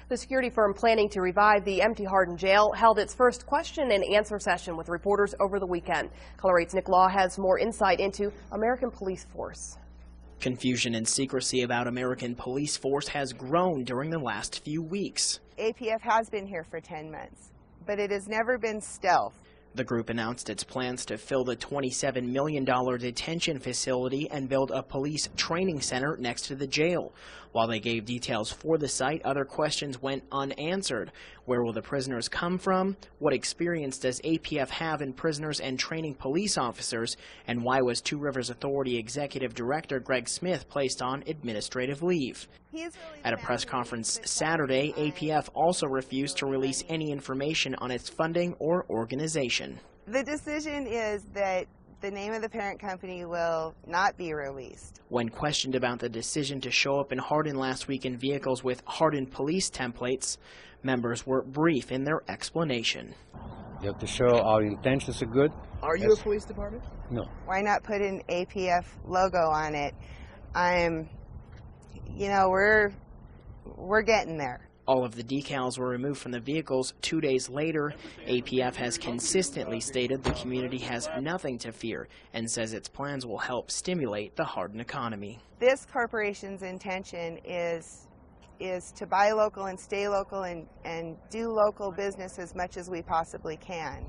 The security firm planning to revive the empty Hardin jail held its first question and answer session with reporters over the weekend. Color 8's Nick Law has more insight into American police force. Confusion and secrecy about American police force has grown during the last few weeks. APF has been here for 10 months, but it has never been stealth. The group announced its plans to fill the $27 million detention facility and build a police training center next to the jail. While they gave details for the site, other questions went unanswered. Where will the prisoners come from? What experience does APF have in prisoners and training police officers? And why was Two Rivers Authority Executive Director Greg Smith placed on administrative leave? At a press conference Saturday, APF also refused to release any information on its funding or organization. The decision is that the name of the parent company will not be released. When questioned about the decision to show up in Hardin last week in vehicles with Hardin police templates, members were brief in their explanation. You have to show our intentions are good. Are you a police department? No. Why not put an APF logo on it? We're getting there. All of the decals were removed from the vehicles 2 days later. APF has consistently stated the community has nothing to fear and says its plans will help stimulate the Hardin economy. This corporation's intention is to buy local and stay local and do local business as much as we possibly can.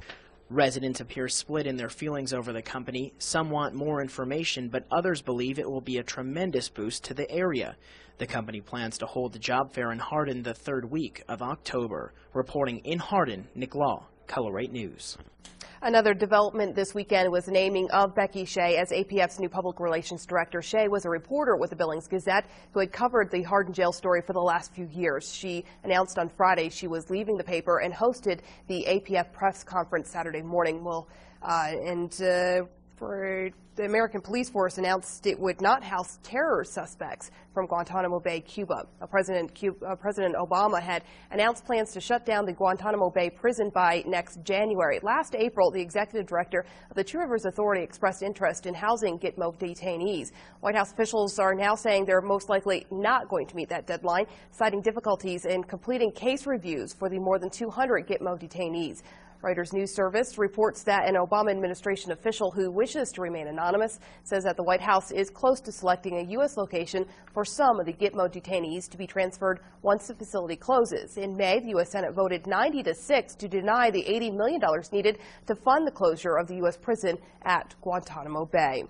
Residents appear split in their feelings over the company. Some want more information, but others believe it will be a tremendous boost to the area. The company plans to hold the job fair in Hardin the third week of October. Reporting in Hardin, Nick Law, Color 8 News. Another development this weekend was the naming of Becky Shea as APF's new public relations director. Shea was a reporter with the Billings Gazette who had covered the Hardin jail story for the last few years. She announced on Friday she was leaving the paper and hosted the APF press conference Saturday morning. For the American police force announced it would not house terror suspects from Guantanamo Bay, Cuba. President Obama had announced plans to shut down the Guantanamo Bay prison by next January. Last April, the executive director of the Two Rivers Authority expressed interest in housing Gitmo detainees. White House officials are now saying they're most likely not going to meet that deadline, citing difficulties in completing case reviews for the more than 200 Gitmo detainees. Reuters News Service reports that an Obama administration official who wishes to remain anonymous says that the White House is close to selecting a U.S. location for some of the Gitmo detainees to be transferred once the facility closes. In May, the U.S. Senate voted 90-6 to deny the $80 million needed to fund the closure of the U.S. prison at Guantanamo Bay.